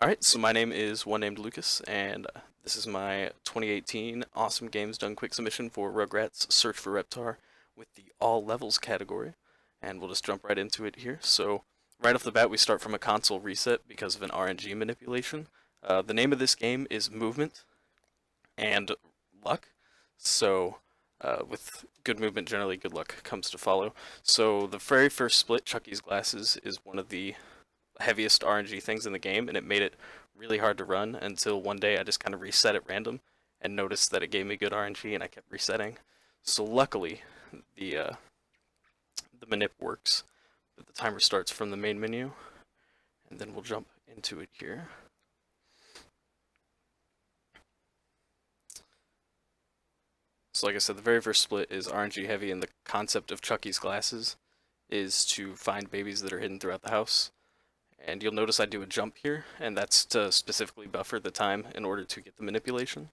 Alright, so my name is one named Lucas, and this is my 2018 Awesome Games Done Quick submission for Rugrats Search for Reptar with the All Levels category, and we'll just jump right into it here. So, right off the bat, we start from a console reset because of an RNG manipulation. The name of this game is Movement and Luck, so with good movement, generally good luck comes to follow. So, the very first split, Chucky's Glasses, is one of the heaviest RNG things in the game, and it made it really hard to run until one day I just kind of reset at random and noticed that it gave me good RNG, and I kept resetting. So luckily, the manip works. But the timer starts from the main menu, and then we'll jump into it here. So like I said, the very first split is RNG heavy, and the concept of Chucky's Glasses is to find babies that are hidden throughout the house. And you'll notice I do a jump here, and that's to specifically buffer the time in order to get the manipulation.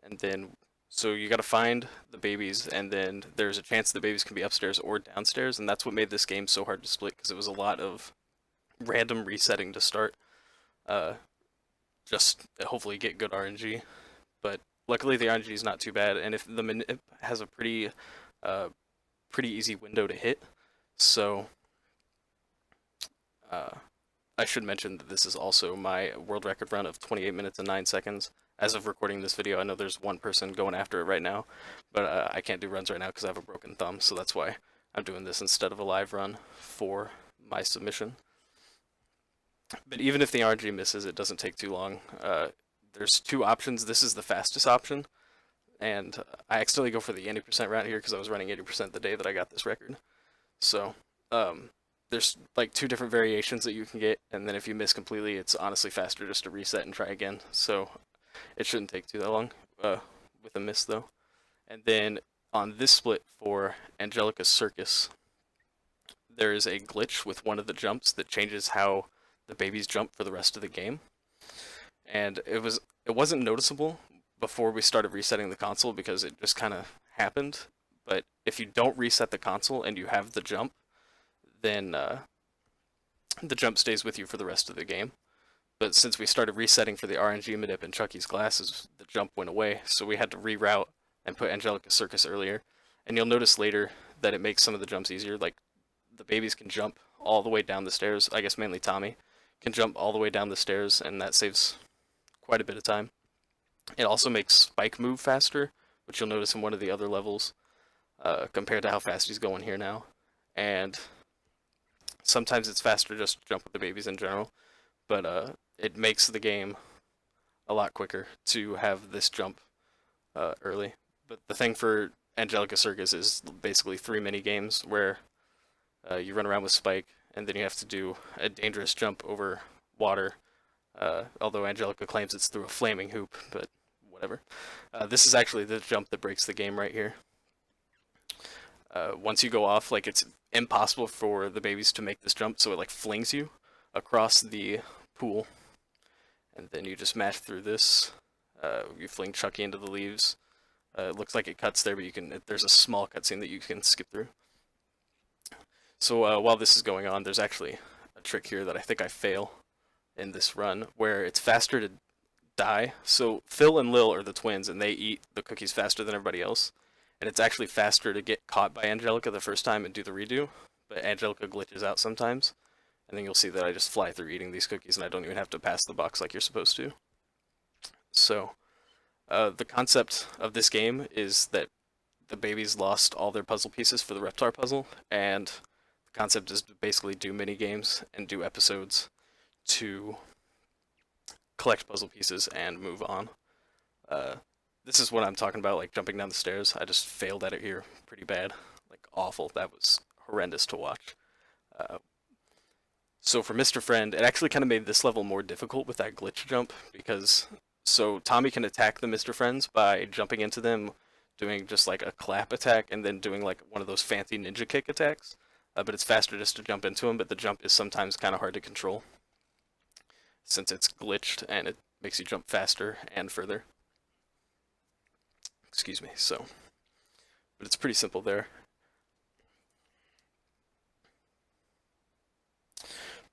And then, so you gotta find the babies, and then there's a chance the babies can be upstairs or downstairs, and that's what made this game so hard to split, because it was a lot of random resetting to start. Just hopefully get good RNG. But luckily the RNG is not too bad, and if the manip has a pretty easy window to hit, so I should mention that this is also my world record run of 28 minutes and 9 seconds. As of recording this video, I know there's one person going after it right now, but I can't do runs right now because I have a broken thumb, so that's why I'm doing this instead of a live run for my submission. But even if the RNG misses, it doesn't take too long. There's two options. This is the fastest option, and I accidentally go for the 80% route here because I was running 80% the day that I got this record. So, there's like two different variations that you can get, and then if you miss completely, it's honestly faster just to reset and try again. So it shouldn't take too that long with a miss though. And then on this split for Angelica's Circus, there is a glitch with one of the jumps that changes how the babies jump for the rest of the game. And it wasn't noticeable before we started resetting the console because it just kind of happened. But if you don't reset the console and you have the jump, then the jump stays with you for the rest of the game. But since we started resetting for the RNG manip and Chucky's Glasses, the jump went away, so we had to reroute and put Angelica's Circus earlier. And you'll notice later that it makes some of the jumps easier, like the babies can jump all the way down the stairs, I guess mainly Tommy, can jump all the way down the stairs, and that saves quite a bit of time. It also makes Spike move faster, which you'll notice in one of the other levels, compared to how fast he's going here now. And sometimes it's faster just to jump with the babies in general, but it makes the game a lot quicker to have this jump early. But the thing for Angelica Circus is basically 3 mini games where you run around with Spike, and then you have to do a dangerous jump over water, although Angelica claims it's through a flaming hoop, but whatever. This is actually the jump that breaks the game right here. Once you go off, like, it's impossible for the babies to make this jump, so it like flings you across the pool, and then you just mash through this. You fling Chucky into the leaves. It looks like it cuts there, but there's a small cutscene that you can skip through. So while this is going on, there's actually a trick here that I think I fail in this run, where it's faster to die. So Phil and Lil are the twins, and they eat the cookies faster than everybody else. And it's actually faster to get caught by Angelica the first time and do the redo, but Angelica glitches out sometimes, and then you'll see that I just fly through eating these cookies and I don't even have to pass the box like you're supposed to. So, the concept of this game is that the babies lost all their puzzle pieces for the Reptar puzzle, and the concept is to basically do mini games and do episodes to collect puzzle pieces and move on. This is what I'm talking about, like jumping down the stairs. I just failed at it here pretty bad. Like, awful. That was horrendous to watch. So for Mr. Friend, it actually kind of made this level more difficult with that glitch jump, because so Tommy can attack the Mr. Friends by jumping into them, doing just like a clap attack, and then doing like one of those fancy ninja kick attacks. But it's faster just to jump into him, but the jump is sometimes kind of hard to control, since it's glitched and it makes you jump faster and further. Excuse me, so, but it's pretty simple there.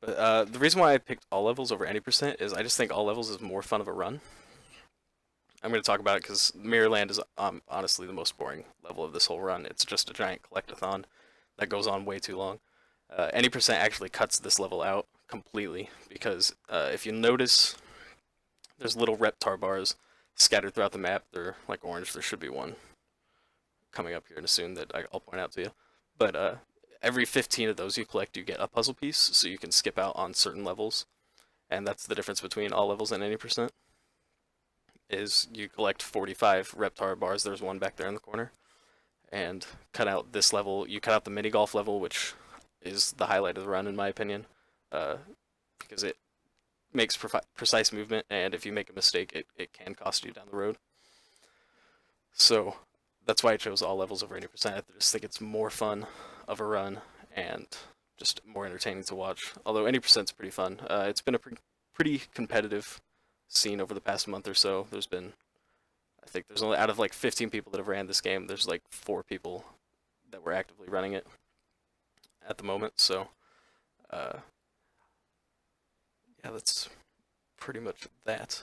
But the reason why I picked all levels over any percent is I just think all levels is more fun of a run. I'm going to talk about it because Mirrorland is honestly the most boring level of this whole run. It's just a giant collectathon that goes on way too long. Any percent actually cuts this level out completely because if you notice, there's little Reptar bars scattered throughout the map. They're like orange. There should be one coming up here soon that I'll point out to you. But every 15 of those you collect, you get a puzzle piece, so you can skip out on certain levels. And that's the difference between all levels and any percent. Is you collect 45 Reptar bars. There's one back there in the corner. And cut out this level. You cut out the mini golf level, which is the highlight of the run in my opinion, because it makes precise movement, and if you make a mistake, it can cost you down the road. So that's why I chose all levels over 80%. I just think it's more fun of a run and just more entertaining to watch. Although 80% is pretty fun. It's been a pretty competitive scene over the past month or so. There's been, I think there's only, out of like 15 people that have ran this game, there's like 4 people that were actively running it at the moment. So yeah, that's pretty much that.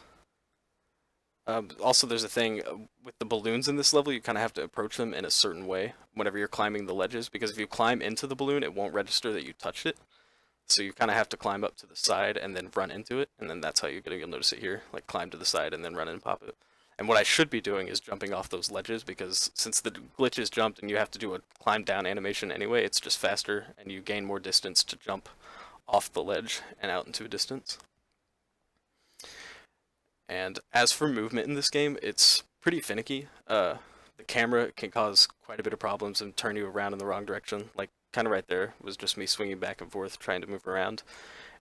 Also, there's a thing with the balloons in this level, you kind of have to approach them in a certain way whenever you're climbing the ledges, because if you climb into the balloon, it won't register that you touched it. So you kind of have to climb up to the side and then run into it, and then that's how you'll notice it here, like climb to the side and then run and pop it. And what I should be doing is jumping off those ledges, because since the glitch is jumped and you have to do a climb down animation anyway, it's just faster and you gain more distance to jump off the ledge and out into a distance. And as for movement in this game, it's pretty finicky. The camera can cause quite a bit of problems and turn you around in the wrong direction. Like, kind of right there was just me swinging back and forth trying to move around.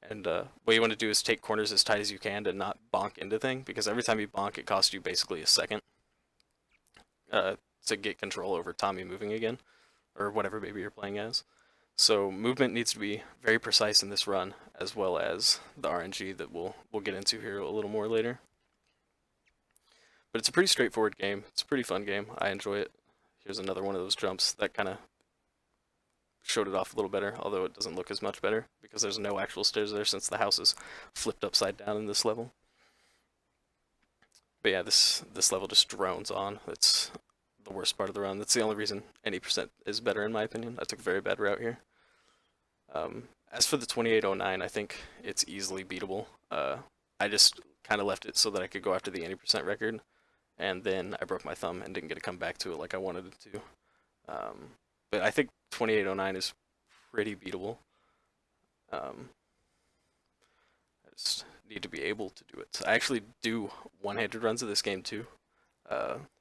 And what you want to do is take corners as tight as you can to not bonk into things, because every time you bonk, it costs you basically a second to get control over Tommy moving again, or whatever baby you're playing as. So movement needs to be very precise in this run, as well as the RNG that we'll get into here a little more later. But it's a pretty straightforward game. It's a pretty fun game. I enjoy it. Here's another one of those jumps that kind of showed it off a little better, although it doesn't look as much better because there's no actual stairs there since the house is flipped upside down in this level. But yeah, this level just drones on. It's the worst part of the run. That's the only reason any percent is better in my opinion. I took a very bad route here. As for the 2809, I think it's easily beatable. I just kind of left it so that I could go after the 80% record, and then I broke my thumb and didn't get to come back to it like I wanted it to. But I think 2809 is pretty beatable. I just need to be able to do it. I actually do one-handed runs of this game too.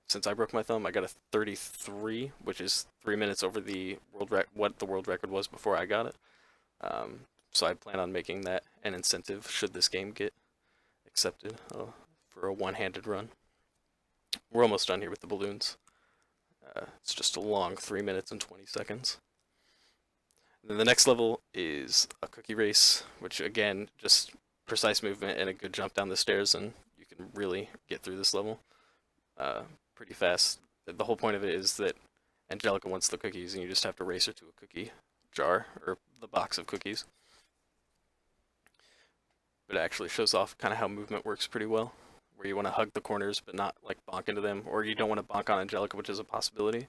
Since I broke my thumb, I got a 33, which is 3 minutes over the what the world record was before I got it. So I plan on making that an incentive should this game get accepted for a one-handed run. We're almost done here with the balloons. It's just a long 3 minutes and 20 seconds. And then the next level is a cookie race, which again, just precise movement and a good jump down the stairs, and you can really get through this level pretty fast. The whole point of it is that Angelica wants the cookies, and you just have to race her to a cookie jar, or the box of cookies. But it actually shows off kind of how movement works pretty well, where you want to hug the corners but not like bonk into them, or you don't want to bonk on Angelica, which is a possibility.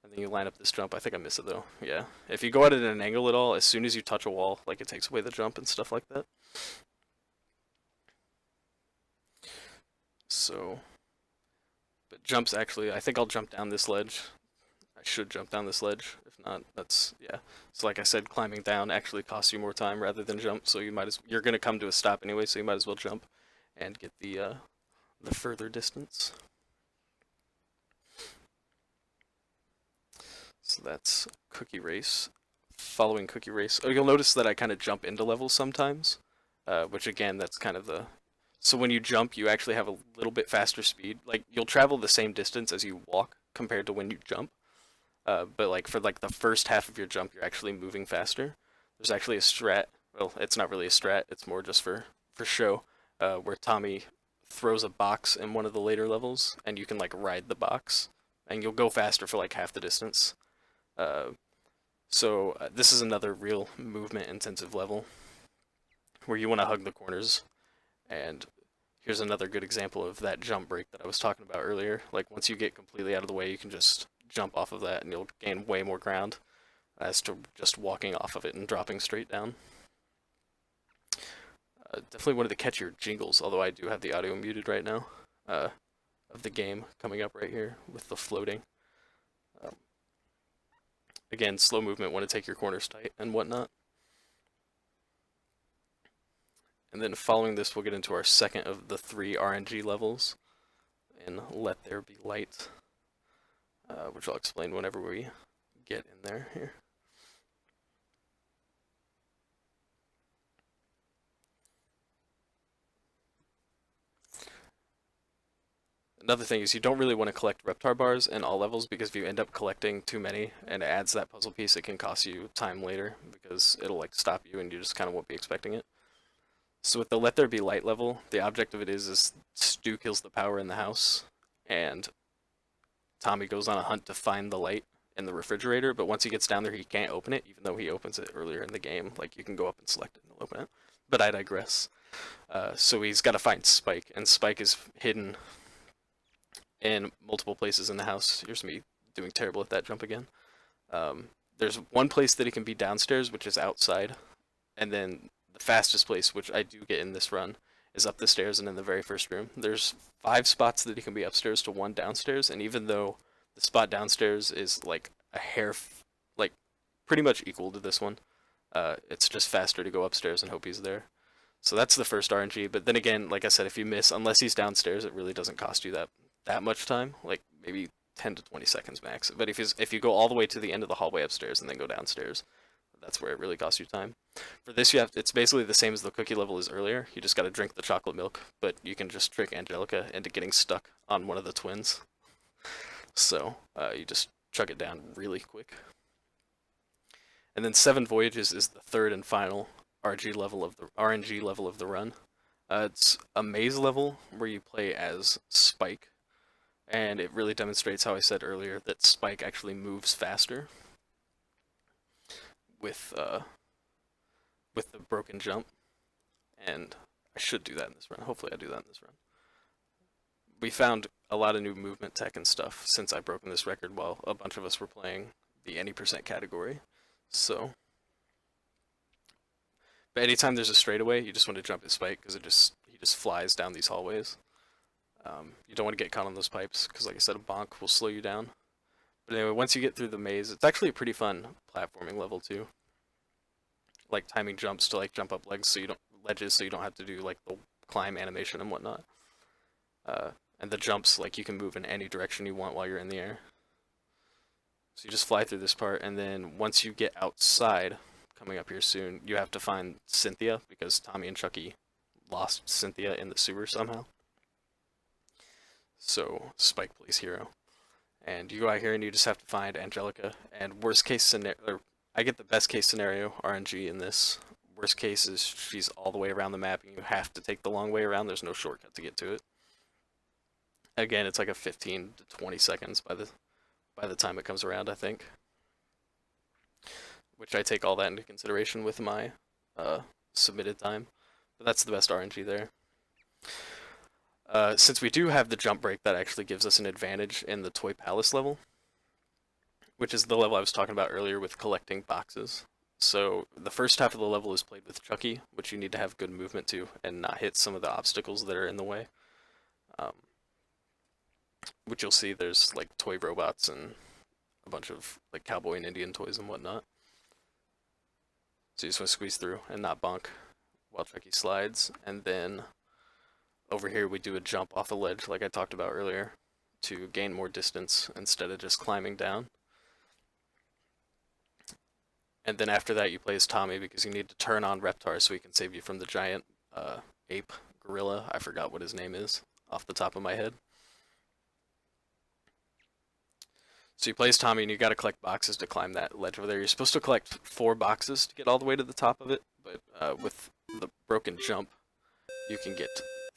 And then you line up this jump. I think I missed it though. Yeah. If you go at it at an angle at all, as soon as you touch a wall, like it takes away the jump and stuff like that. So, but jumps actually, I think I'll jump down this ledge. I should jump down this ledge. If not, that's, yeah. So like I said, climbing down actually costs you more time rather than jump. So you're going to come to a stop anyway, so you might as well jump and get the further distance. So that's cookie race. Following cookie race, you'll notice that I kind of jump into levels sometimes, which again, that's kind of the. So when you jump, you actually have a little bit faster speed. Like you'll travel the same distance as you walk compared to when you jump. But like for like the first half of your jump, you're actually moving faster. There's actually a strat. Well, it's not really a strat. It's more just for show. Where Tommy throws a box in one of the later levels, and you can like ride the box, and you'll go faster for like half the distance. So this is another real movement intensive level. where you want to hug the corners. And here's another good example of that jump break that I was talking about earlier. Like once you get completely out of the way, you can just jump off of that and you'll gain way more ground as to just walking off of it and dropping straight down. Definitely wanted to catch your jingles, although I do have the audio muted right now, of the game coming up right here with the floating. Again, slow movement, want to take your corners tight and whatnot. And then following this, we'll get into our second of the 3 RNG levels in Let There Be Light, which I'll explain whenever we get in there here. Another thing is you don't really want to collect Reptar bars in all levels, because if you end up collecting too many and it adds that puzzle piece, it can cost you time later because it'll like stop you and you just kind of won't be expecting it. So with the Let There Be Light level, the object of it is Stu kills the power in the house, and Tommy goes on a hunt to find the light in the refrigerator, but once he gets down there, he can't open it, even though he opens it earlier in the game. Like, you can go up and select it and it'll open it. But I digress. So he's got to find Spike, and Spike is hidden in multiple places in the house. Here's me doing terrible at that jump again. There's one place that he can be downstairs, which is outside, and then the fastest place, which I do get in this run, is up the stairs and in the very first room. There's 5 spots that he can be upstairs to 1 downstairs, and even though the spot downstairs is like a hair, like pretty much equal to this one, it's just faster to go upstairs and hope he's there. So that's the first RNG, but then again, like I said, if you miss, unless he's downstairs, it really doesn't cost you that much time, like maybe 10 to 20 seconds max. But if you go all the way to the end of the hallway upstairs and then go downstairs, that's where it really costs you time. For this, it's basically the same as the cookie level as earlier. You just got to drink the chocolate milk, but you can just trick Angelica into getting stuck on one of the twins. So you just chug it down really quick. And then 7 Voyages is the third and final RNG level of the run. It's a maze level where you play as Spike, and it really demonstrates how I said earlier that Spike actually moves faster with the broken jump, and I should do that in this run. Hopefully I do that in this run. We found a lot of new movement tech and stuff since I've broken this record while a bunch of us were playing the any % category. So, but anytime there's a straightaway, you just want to jump at Spike because he just flies down these hallways. You don't want to get caught on those pipes because, like I said, a bonk will slow you down. But anyway, once you get through the maze, it's actually a pretty fun platforming level too. Like timing jumps to like jump up ledges so you don't have to do like the climb animation and whatnot. And the jumps, like you can move in any direction you want while you're in the air. So you just fly through this part, and then once you get outside, coming up here soon, you have to find Cynthia because Tommy and Chucky lost Cynthia in the sewer somehow. So Spike plays hero. And you go out here and you just have to find Angelica. And worst case scenario, I get the best case scenario RNG in this. Worst case is she's all the way around the map and you have to take the long way around. There's no shortcut to get to it. Again, it's like a 15 to 20 seconds by the time it comes around, I think. Which I take all that into consideration with my submitted time. But that's the best RNG there. Since we do have the jump break, that actually gives us an advantage in the Toy Palace level, which is the level I was talking about earlier with collecting boxes. So the first half of the level is played with Chucky, which you need to have good movement to and not hit some of the obstacles that are in the way. Which you'll see there's like toy robots and a bunch of like cowboy and Indian toys and whatnot. So you just want to squeeze through and not bonk while Chucky slides. And then over here we do a jump off a ledge like I talked about earlier to gain more distance instead of just climbing down. And then after that you play as Tommy because you need to turn on Reptar so he can save you from the giant ape gorilla. I forgot what his name is off the top of my head. So you play as Tommy and you gotta collect boxes to climb that ledge over there. You're supposed to collect 4 boxes to get all the way to the top of it, but with the broken jump, you can get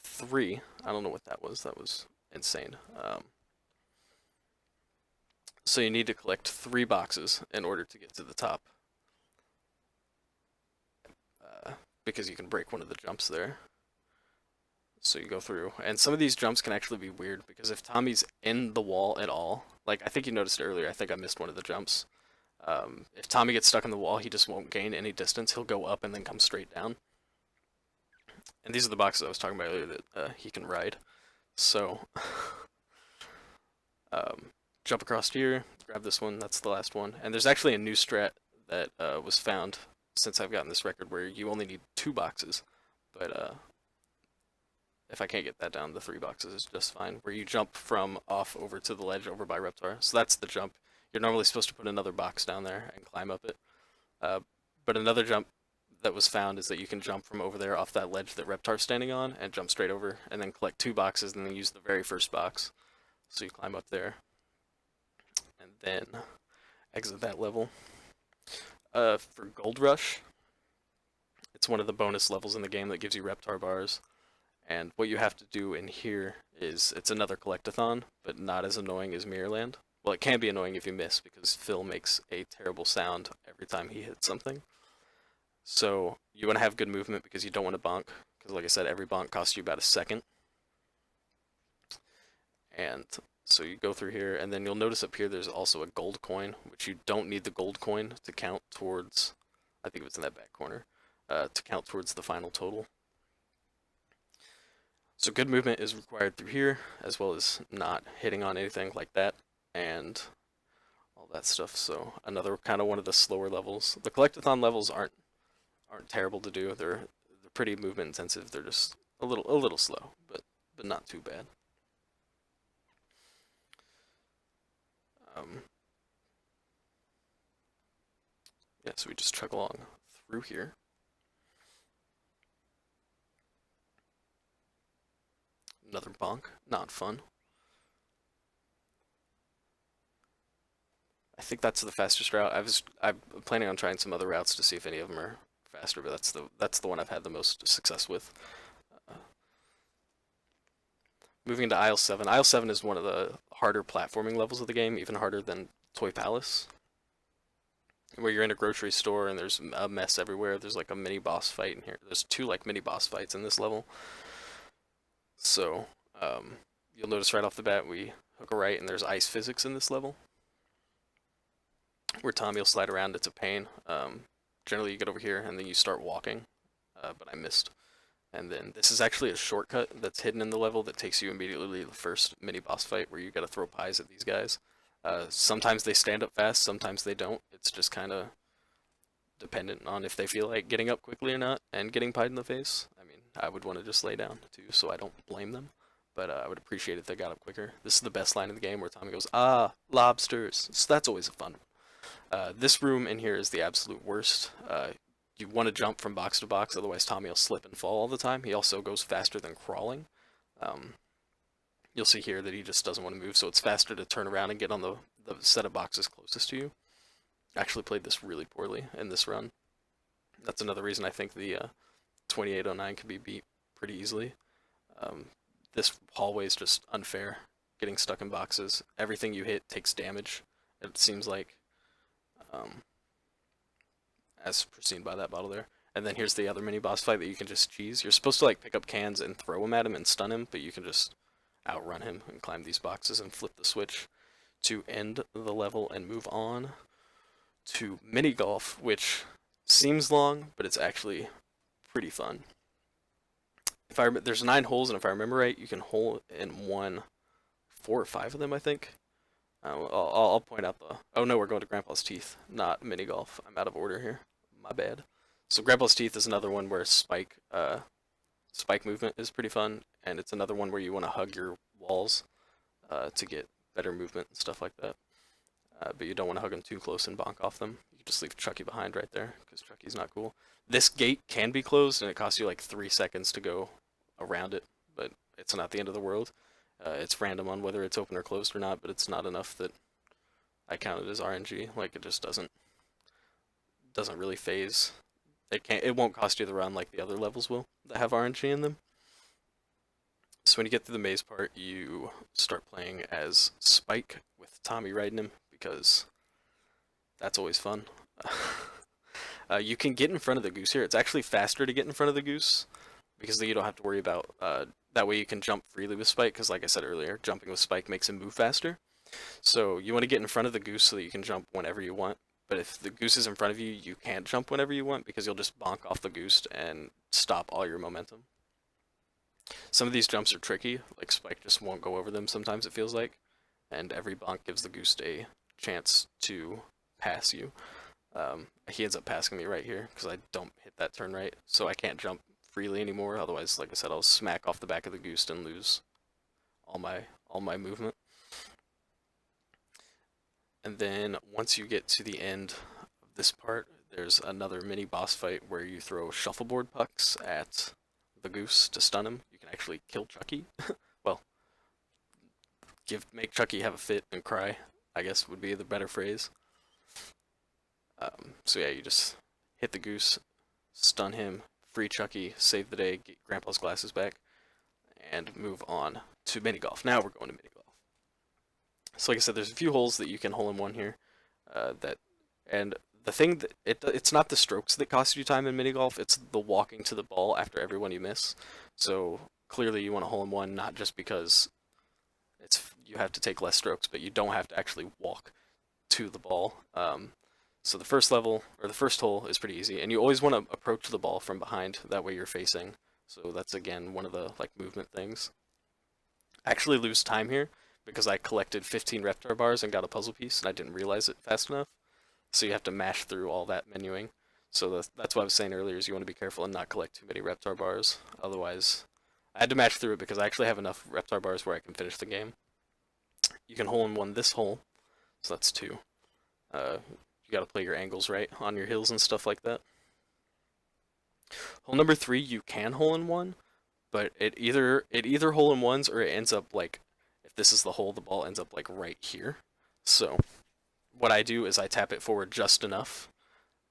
3. I don't know what that was. That was insane. So you need to collect 3 boxes in order to get to the top. because you can break one of the jumps there. So you go through, and some of these jumps can actually be weird because if Tommy's in the wall at all, like I think you noticed earlier, I think I missed one of the jumps. If Tommy gets stuck in the wall, he just won't gain any distance. He'll go up and then come straight down. And these are the boxes I was talking about earlier that he can ride. So, jump across here, grab this one, that's the last one. And there's actually a new strat that was found since I've gotten this record where you only need 2 boxes. But if I can't get that down, the 3 boxes is just fine. Where you jump from off over to the ledge over by Reptar. So that's the jump. You're normally supposed to put another box down there and climb up it. But another jump that was found is that you can jump from over there off that ledge that Reptar's standing on and jump straight over and then collect 2 boxes and then use the very first box. So you climb up there and then exit that level. For Gold Rush, it's one of the bonus levels in the game that gives you Reptar bars. And what you have to do in here is, it's another collectathon, but not as annoying as Mirrorland. Well, it can be annoying if you miss, because Phil makes a terrible sound every time he hits something. So you want to have good movement because you don't want to bonk, because like I said, every bonk costs you about a second. And so you go through here, and then you'll notice up here there's also a gold coin, which you don't need the gold coin to count towards, I think it was in that back corner, to count towards the final total. So good movement is required through here, as well as not hitting on anything like that, and all that stuff. So another kind of one of the slower levels. The collectathon levels aren't terrible to do. They're pretty movement intensive. They're just a little slow, but not too bad. Yeah, so we just chug along through here. Another bonk, not fun. I think that's the fastest route. I'm planning on trying some other routes to see if any of them are faster, but that's the one I've had the most success with. Moving to Aisle 7. Aisle 7 is one of the harder platforming levels of the game, even harder than Toy Palace, where you're in a grocery store and there's a mess everywhere. There's like a mini boss fight in here. There's 2 like mini boss fights in this level. So you'll notice right off the bat we hook a right and there's ice physics in this level, where Tommy will slide around. It's a pain. Generally you get over here and then you start walking, but I missed. And then this is actually a shortcut that's hidden in the level that takes you immediately to the first mini boss fight, where you gotta throw pies at these guys. Sometimes they stand up fast, sometimes they don't. It's just kind of dependent on if they feel like getting up quickly or not and getting pied in the face. I mean, I would want to just lay down too, so I don't blame them. But I would appreciate it if they got up quicker. This is the best line in the game, where Tommy goes, "Ah, lobsters." So that's always a fun one. This room in here is the absolute worst. You want to jump from box to box, otherwise Tommy will slip and fall all the time. He also goes faster than crawling. You'll see here that he just doesn't want to move, so it's faster to turn around and get on the set of boxes closest to you. Actually played this really poorly in this run. That's another reason I think the 2809 can be beat pretty easily. This hallway is just unfair. Getting stuck in boxes. Everything you hit takes damage, it seems like. As seen by that bottle there. And then here's the other mini boss fight that you can just cheese. You're supposed to like pick up cans and throw them at him and stun him, but you can just outrun him and climb these boxes and flip the switch to end the level and move on to mini golf, which seems long, but it's actually pretty fun. There's 9 holes, and if I remember right, you can hole in 4 or 5 of them, I think. I'll point out the... Oh no, we're going to Grandpa's Teeth, not mini golf. I'm out of order here. My bad. So Grandpa's Teeth is another one where spike movement is pretty fun, and it's another one where you want to hug your walls to get better movement and stuff like that. But you don't want to hug them too close and bonk off them. You can just leave Chucky behind right there, because Chucky's not cool. This gate can be closed, and it costs you like 3 seconds to go around it, but it's not the end of the world. It's random on whether it's open or closed or not, but it's not enough that I count it as RNG. Like, it just doesn't really phase. It won't cost you the run like the other levels will that have RNG in them. So when you get through the maze part, you start playing as Spike with Tommy riding him, because that's always fun. You can get in front of the goose here. It's actually faster to get in front of the goose because then you don't have to worry about. That way you can jump freely with Spike because, like I said earlier, jumping with Spike makes him move faster. So you want to get in front of the goose so that you can jump whenever you want. But if the goose is in front of you, you can't jump whenever you want because you'll just bonk off the goose and stop all your momentum. Some of these jumps are tricky, like Spike just won't go over them sometimes it feels like, and every bonk gives the goose a chance to pass you. He ends up passing me right here because I don't hit that turn right, so I can't jump freely anymore. Otherwise, like I said, I'll smack off the back of the goose and lose all my movement. And then once you get to the end of this part, there's another mini boss fight where you throw shuffleboard pucks at the goose to stun him. You can actually kill Chucky. Well, make Chucky have a fit and cry, I guess would be the better phrase. So yeah, you just hit the goose, stun him, free Chucky, save the day, get Grandpa's glasses back, and move on to mini golf. Now we're going to mini golf. So like I said, there's a few holes that you can hole in one here. And the thing that it's not the strokes that cost you time in mini golf, it's the walking to the ball after every one you miss. So clearly you want to hole in one not just because you have to take less strokes, but you don't have to actually walk to the ball. So the first level, or the first hole, is pretty easy, and you always want to approach the ball from behind, that way you're facing. So that's, again, one of the movement things. I actually lose time here, because I collected 15 Reptar bars and got a puzzle piece, and I didn't realize it fast enough. So you have to mash through all that menuing. So that's what I was saying earlier, is you want to be careful and not collect too many Reptar bars. Otherwise, I had to mash through it because I actually have enough Reptar bars where I can finish the game. You can hole in one this hole, so that's 2. You gotta play your angles right on your hills and stuff like that. Hole number 3, you can hole in one, but it either hole in ones or it ends up like, if this is the hole, the ball ends up like right here. So what I do is I tap it forward just enough,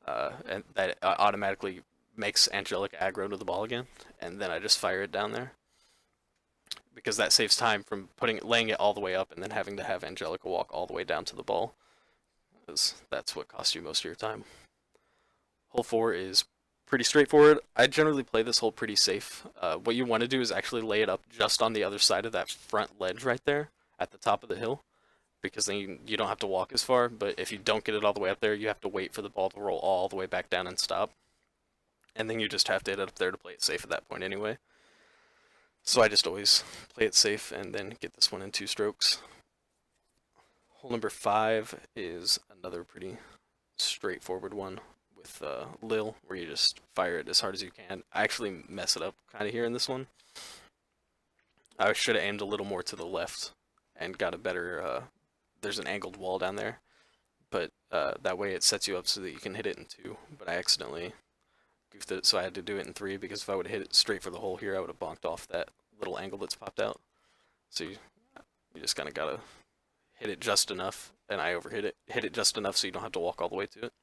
and that automatically makes Angelica aggro to the ball again, and then I just fire it down there. Because that saves time from laying it all the way up and then having to have Angelica walk all the way down to the ball. Because that's what costs you most of your time. Hole 4 is pretty straightforward. I generally play this hole pretty safe. What you want to do is actually lay it up just on the other side of that front ledge right there at the top of the hill, because then you don't have to walk as far. But if you don't get it all the way up there, you have to wait for the ball to roll all the way back down and stop. And then you just have to hit it up there to play it safe at that point anyway. So I just always play it safe and then get this one in 2 strokes. Hole number 5 is another pretty straightforward one with Lil, where you just fire it as hard as you can. I actually mess it up kind of here in this one. I should have aimed a little more to the left and got a better, there's an angled wall down there, but that way it sets you up so that you can hit it in 2, but I accidentally goofed it, so I had to do it in 3, because if I would have hit it straight for the hole here, I would have bonked off that little angle that's popped out. So you just kind of gotta hit it just enough, and I overhit it. Hit it just enough so you don't have to walk all the way to it.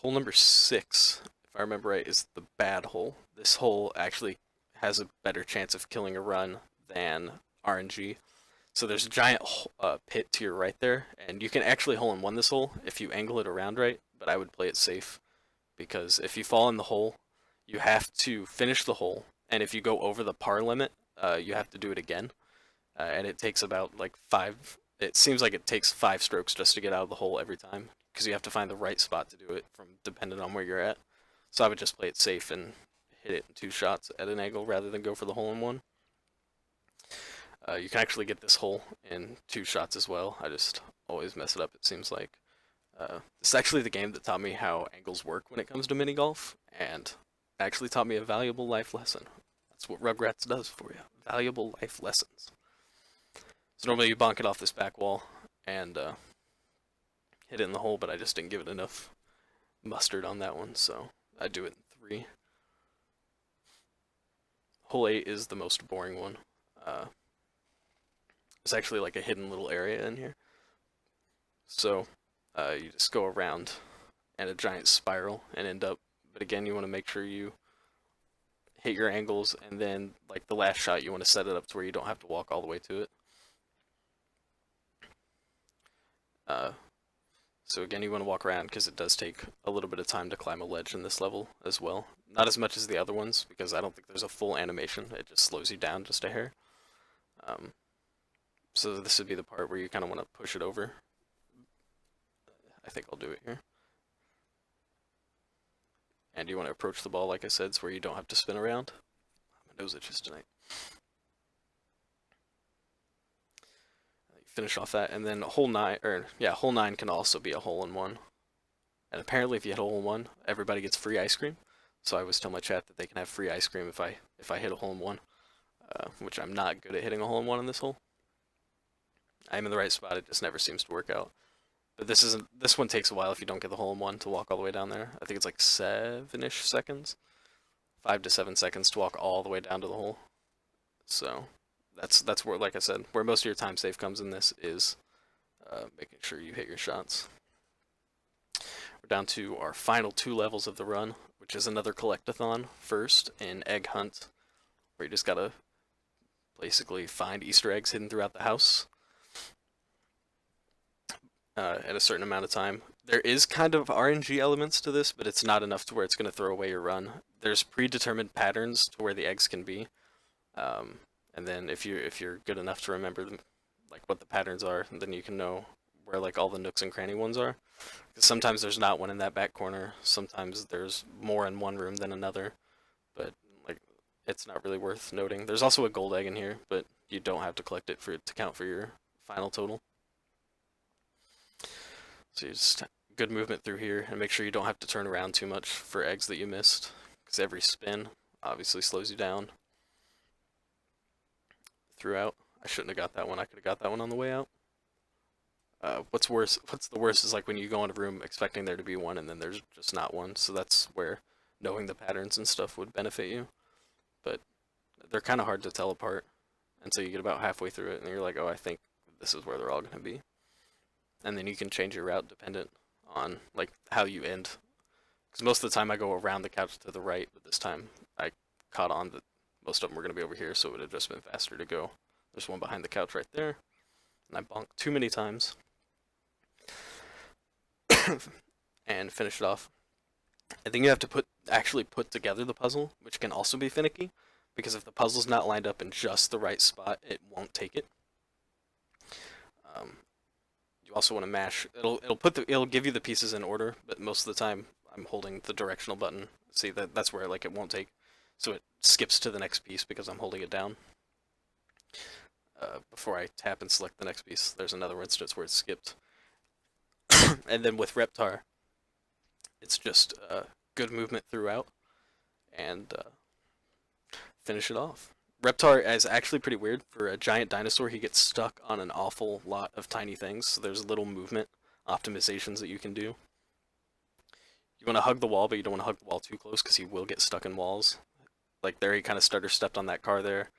Hole number 6, if I remember right, is the bad hole. This hole actually has a better chance of killing a run than RNG. So there's a giant pit to your right there, and you can actually hole in one this hole if you angle it around right, but I would play it safe, because if you fall in the hole, you have to finish the hole, and if you go over the par limit, you have to do it again, and it takes about like 5, it seems like it takes 5 strokes just to get out of the hole every time, because you have to find the right spot to do it, depending on where you're at. So I would just play it safe and hit it in 2 shots at an angle rather than go for the hole in one. You can actually get this hole in 2 shots as well. I just always mess it up, it seems like. This is actually the game that taught me how angles work when it comes to mini golf, and actually taught me a valuable life lesson. That's what Rugrats does for you. Valuable life lessons. So normally you bonk it off this back wall and hit it in the hole, but I just didn't give it enough mustard on that one, so I do it in 3. Hole 8 is the most boring one. It's actually like a hidden little area in here. So you just go around and a giant spiral and end up, but again, you want to make sure you hit your angles, and then like the last shot, you want to set it up to where you don't have to walk all the way to it. So again, you want to walk around because it does take a little bit of time to climb a ledge in this level as well. Not as much as the other ones, because I don't think there's a full animation. It just slows you down just a hair. So this would be the part where you kind of want to push it over. I think I'll do it here. And you want to approach the ball, like I said, so where you don't have to spin around. My nose itches tonight. Finish off that, and then hole 9, hole 9 can also be a hole-in-one. And apparently if you hit a hole-in-one, everybody gets free ice cream. So I always tell my chat that they can have free ice cream if I hit a hole-in-one, which I'm not good at hitting a hole-in-one in this hole. I'm in the right spot, it just never seems to work out. But this one takes a while if you don't get the hole-in-one to walk all the way down there. I think it's like 7-ish seconds. 5 to 7 seconds to walk all the way down to the hole. So that's where, like I said, where most of your time save comes in this is making sure you hit your shots. We're down to our final 2 levels of the run, which is another collectathon first in Egg Hunt, where you just gotta basically find Easter eggs hidden throughout the house at a certain amount of time. There is kind of RNG elements to this, but it's not enough to where it's going to throw away your run. There's predetermined patterns to where the eggs can be, and then if you're good enough to remember them, like what the patterns are, then you can know where like all the nooks and cranny ones are. Because sometimes there's not one in that back corner. Sometimes there's more in one room than another, but like it's not really worth noting. There's also a gold egg in here, but you don't have to collect it for it to count for your final total. So you just good movement through here, and make sure you don't have to turn around too much for eggs that you missed, because every spin obviously slows you down throughout. I shouldn't have got that one. I could have got that one on the way out. What's the worst is like when you go in a room expecting there to be one and then there's just not one. So that's where knowing the patterns and stuff would benefit you. But they're kind of hard to tell apart until you get about halfway through it and you're like, oh, I think this is where they're all going to be. And then you can change your route dependent on like how you end. Because most of the time I go around the couch to the right, but this time I caught on that most of them were going to be over here, so it would have just been faster to go. There's one behind the couch right there, and I bonked too many times. And finish it off. I think you have to actually put together the puzzle, which can also be finicky, because if the puzzle's not lined up in just the right spot, it won't take it. You also want to mash. It'll give you the pieces in order, but most of the time I'm holding the directional button. See that's where like it won't take, so it skips to the next piece because I'm holding it down. Before I tap and select the next piece, there's another instance where it's skipped. And then with Reptar, it's just good movement throughout, and finish it off. Reptar is actually pretty weird. For a giant dinosaur, he gets stuck on an awful lot of tiny things, so there's little movement optimizations that you can do. You want to hug the wall, but you don't want to hug the wall too close because he will get stuck in walls. Like there, he kind of stutter stepped on that car there.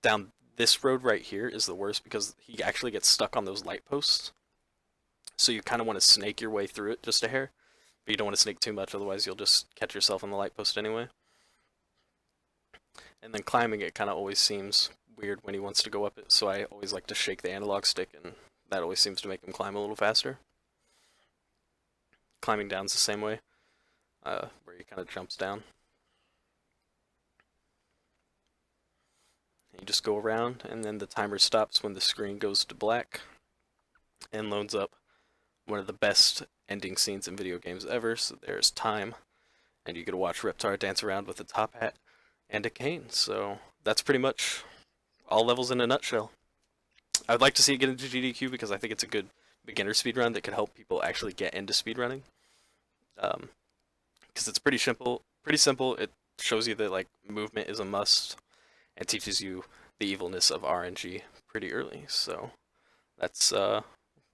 Down this road right here is the worst because he actually gets stuck on those light posts. So you kind of want to snake your way through it just a hair, but you don't want to snake too much, otherwise you'll just catch yourself on the light post anyway. And then climbing it kind of always seems weird when he wants to go up it, so I always like to shake the analog stick, and that always seems to make him climb a little faster. Climbing down's the same way, where he kind of jumps down. You just go around, and then the timer stops when the screen goes to black, and loads up one of the best ending scenes in video games ever. So there's time, and you get to watch Reptar dance around with a top hat and a cane. So that's pretty much all levels in a nutshell. I'd like to see it get into GDQ because I think it's a good beginner speedrun that could help people actually get into speedrunning. Because it's pretty simple. It shows you that like movement is a must, and teaches you the evilness of RNG pretty early. So that's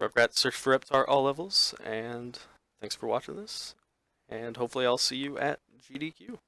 Rugrats Search for Reptar all levels, and thanks for watching this, and hopefully I'll see you at GDQ.